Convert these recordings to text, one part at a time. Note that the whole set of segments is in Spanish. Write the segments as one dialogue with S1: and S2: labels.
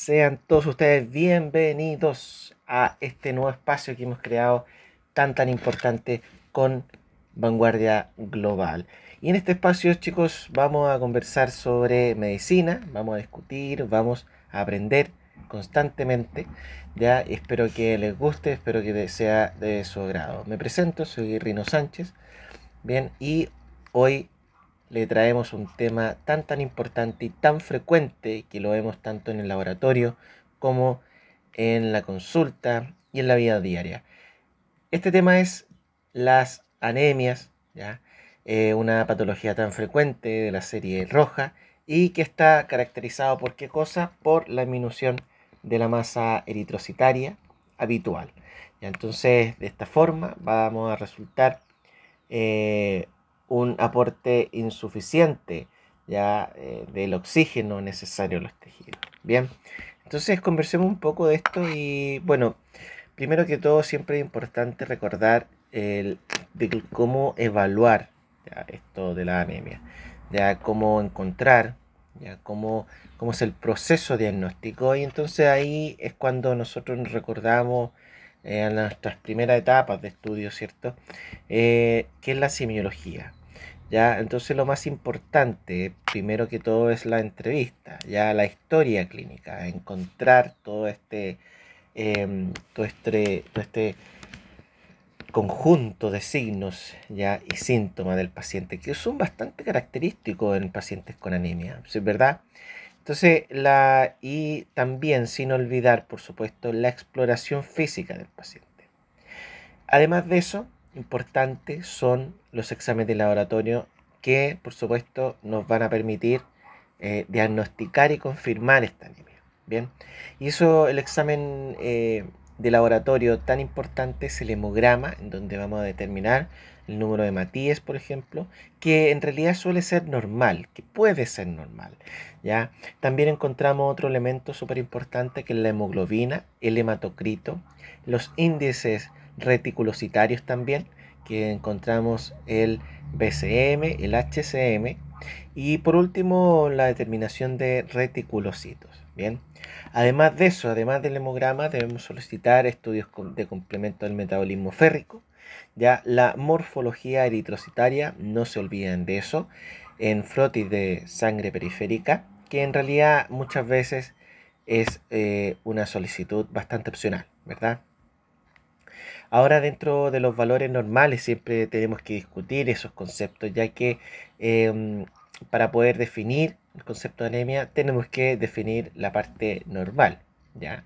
S1: Sean todos ustedes bienvenidos a este nuevo espacio que hemos creado tan importante con Vanguardia Global. Y en este espacio, chicos, vamos a conversar sobre medicina, vamos a discutir, vamos a aprender constantemente. Ya espero que les guste, espero que sea de su agrado. Me presento, soy Rino Sánchez. Bien, y hoy le traemos un tema tan importante y tan frecuente que lo vemos tanto en el laboratorio como en la consulta y en la vida diaria. Este tema es las anemias, ¿ya? Una patología tan frecuente de la serie roja y que está caracterizado por qué cosa? Por la disminución de la masa eritrocitaria habitual. ¿Ya? Entonces, de esta forma vamos a resultar un aporte insuficiente ya del oxígeno necesario a los tejidos. Bien, entonces conversemos un poco de esto y bueno, primero que todo siempre es importante recordar de cómo evaluar ya, esto de la anemia, ya cómo encontrar, ya cómo es el proceso diagnóstico y entonces ahí es cuando nosotros nos recordamos en nuestras primeras etapas de estudio, ¿cierto? Que es la semiología. ¿Ya? Entonces lo más importante, primero que todo, es la entrevista, ya la historia clínica, encontrar todo este conjunto de signos ya y síntomas del paciente, que son bastante característicos en pacientes con anemia, ¿sí? ¿Verdad? Entonces, y también sin olvidar, por supuesto, la exploración física del paciente. Además de eso, importantes son los exámenes de laboratorio que, por supuesto, nos van a permitir diagnosticar y confirmar esta anemia. Bien, y eso, el examen de laboratorio tan importante es el hemograma, en donde vamos a determinar el número de Matías, por ejemplo, que en realidad suele ser normal, que puede ser normal. ¿Ya? También encontramos otro elemento súper importante que es la hemoglobina, el hematocrito, los índices reticulocitarios también, que encontramos el BCM, el HCM y por último la determinación de reticulocitos. Bien, además de eso, además del hemograma, debemos solicitar estudios de complemento del metabolismo férrico, ya la morfología eritrocitaria, no se olviden de eso, en frotis de sangre periférica, que en realidad muchas veces es una solicitud bastante opcional, ¿verdad? Ahora, dentro de los valores normales siempre tenemos que discutir esos conceptos, ya que para poder definir el concepto de anemia tenemos que definir la parte normal, ¿ya?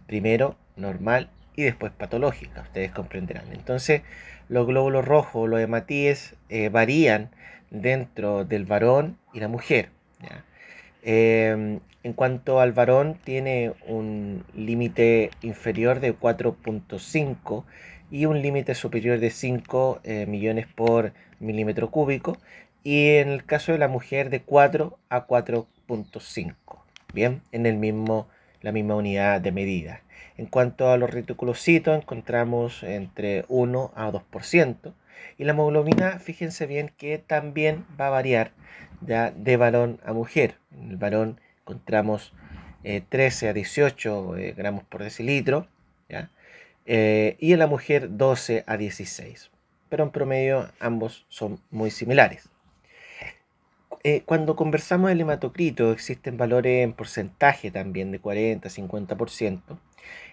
S1: Primero normal y después patológica, ustedes comprenderán. Entonces, los glóbulos rojos, los hematíes, varían dentro del varón y la mujer, ¿ya? En cuanto al varón, tiene un límite inferior de 4,5 y un límite superior de 5 millones por milímetro cúbico. Y en el caso de la mujer, de 4 a 4,5. Bien, en la misma unidad de medida. En cuanto a los reticulocitos, encontramos entre 1 a 2%. Y la hemoglobina, fíjense bien que también va a variar ya de varón a mujer. En el varón encontramos 13 a 18 gramos por decilitro, ¿ya? Y en la mujer 12 a 16. Pero en promedio ambos son muy similares. Cuando conversamos del hematocrito existen valores en porcentaje también de 40-50%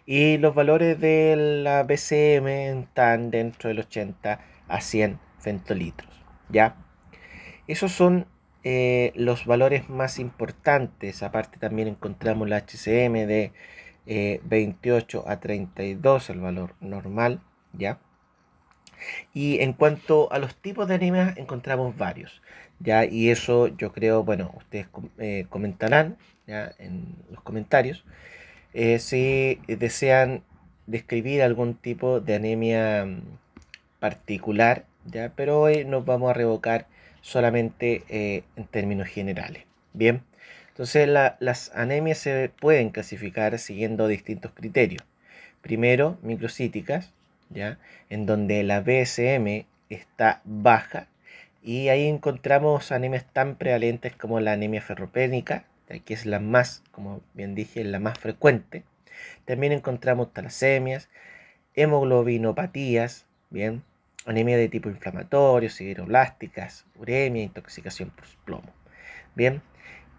S1: y los valores de la BCM están dentro del 80 a 100 femtolitros, ¿ya? Esos son los valores más importantes. Aparte también encontramos la HCM de 28 a 32, el valor normal, ¿ya? Y en cuanto a los tipos de anemia, encontramos varios, ¿ya? Y eso yo creo, bueno, ustedes comentarán, ¿ya? En los comentarios si desean describir algún tipo de anemia particular, ¿ya? Pero hoy nos vamos a revocar solamente en términos generales. Bien, entonces las anemias se pueden clasificar siguiendo distintos criterios. Primero, microcíticas, ¿ya? En donde la BSM está baja y ahí encontramos anemias tan prevalentes como la anemia ferropénica, alta, que es la más, como bien dije, la más frecuente. También encontramos talasemias, hemoglobinopatías, bien, anemia de tipo inflamatorio, sideroblásticas, uremia, intoxicación por plomo, bien.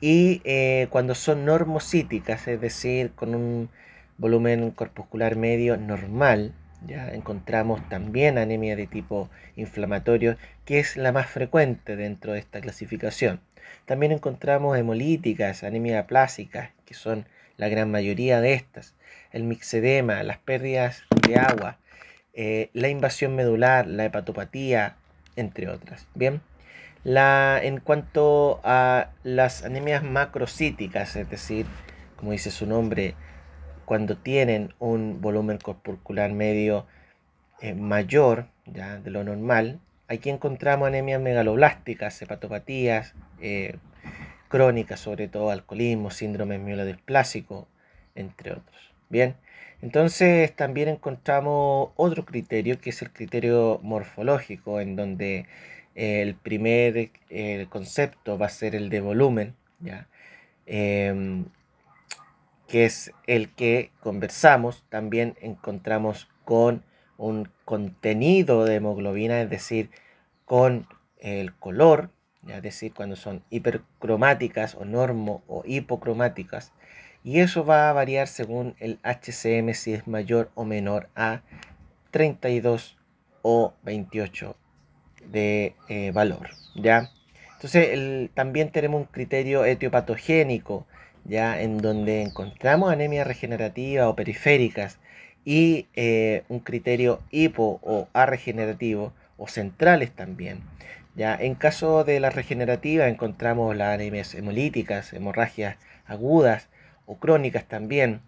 S1: Y cuando son normocíticas, es decir, con un volumen corpuscular medio normal, ya encontramos también anemia de tipo inflamatorio, que es la más frecuente dentro de esta clasificación. También encontramos hemolíticas, anemia aplásicas, que son la gran mayoría de estas, el mixedema, las pérdidas de agua, la invasión medular, la hepatopatía, entre otras. Bien. En cuanto a las anemias macrocíticas, es decir, como dice su nombre, cuando tienen un volumen corpuscular medio mayor ya, de lo normal, aquí encontramos anemias megaloblásticas, hepatopatías crónicas, sobre todo alcoholismo, síndrome mielodisplásico, entre otros. Bien, entonces también encontramos otro criterio que es el criterio morfológico, en donde el primer concepto va a ser el de volumen, ¿ya? Em, que es el que conversamos. También encontramos con un contenido de hemoglobina, es decir, con el color, ¿ya? Es decir, cuando son hipercromáticas o normo o hipocromáticas, y eso va a variar según el HCM, si es mayor o menor a 32 o 28 de valor, ¿ya? Entonces también tenemos un criterio etiopatogénico, ya, en donde encontramos anemia regenerativa o periféricas, y un criterio hipo o arregenerativo o centrales también. Ya, en caso de la regenerativa encontramos las anemias hemolíticas, hemorragias agudas o crónicas también.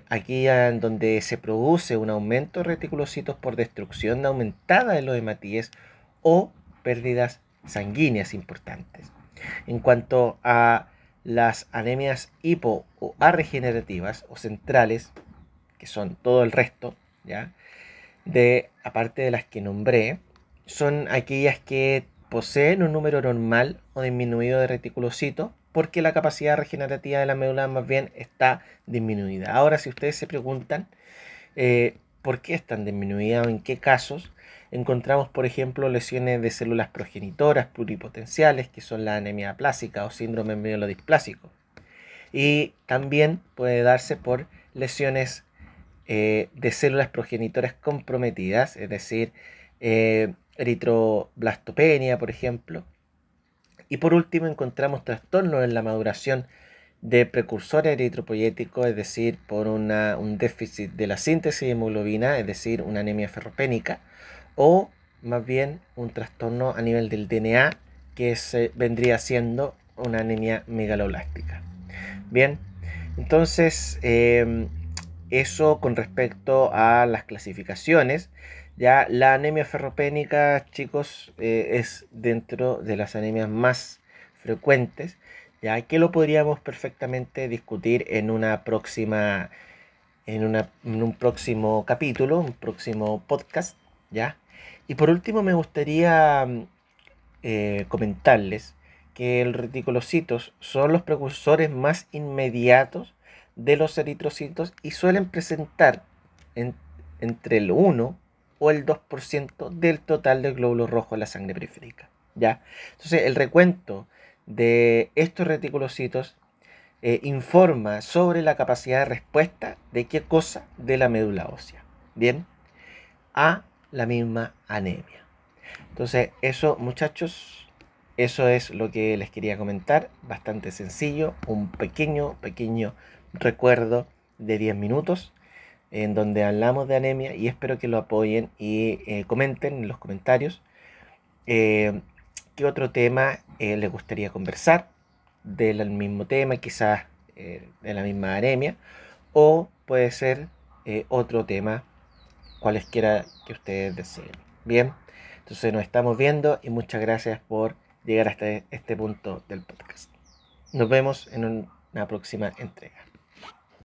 S1: Aquí en donde se produce un aumento de reticulocitos por destrucción aumentada de los hematíes o pérdidas sanguíneas importantes. En cuanto a las anemias hipo o arregenerativas o centrales, que son todo el resto, ¿ya? Aparte de las que nombré, son aquellas que poseen un número normal o disminuido de reticulocitos, porque la capacidad regenerativa de la médula más bien está disminuida. Ahora, si ustedes se preguntan por qué están disminuidas o en qué casos, encontramos, por ejemplo, lesiones de células progenitoras pluripotenciales, que son la anemia aplásica o síndrome mielodisplásico. Y también puede darse por lesiones de células progenitoras comprometidas, es decir, eritroblastopenia, por ejemplo. Y por último encontramos trastornos en la maduración de precursores eritropoyéticos, es decir, por un déficit de la síntesis de hemoglobina, es decir, una anemia ferropénica, o más bien un trastorno a nivel del DNA, que vendría siendo una anemia megaloblástica. Bien, entonces eso con respecto a las clasificaciones. Ya la anemia ferropénica, chicos, es dentro de las anemias más frecuentes, ya que lo podríamos perfectamente discutir en una próxima, en un próximo capítulo, un próximo podcast, ya. Y por último me gustaría comentarles que los reticulocitos son los precursores más inmediatos de los eritrocitos y suelen presentar entre el 1 o el 2% del total de glóbulos rojos en la sangre periférica, ¿ya? Entonces el recuento de estos reticulocitos informa sobre la capacidad de respuesta de qué cosa, de la médula ósea, bien, a la misma anemia. Entonces eso, muchachos, eso es lo que les quería comentar, bastante sencillo, un pequeño recuerdo de 10 minutos en donde hablamos de anemia, y espero que lo apoyen y comenten en los comentarios qué otro tema les gustaría conversar del mismo tema, quizás de la misma anemia, o puede ser otro tema, cualesquiera que ustedes deseen. Bien, entonces nos estamos viendo y muchas gracias por llegar hasta este punto del podcast. Nos vemos en una próxima entrega.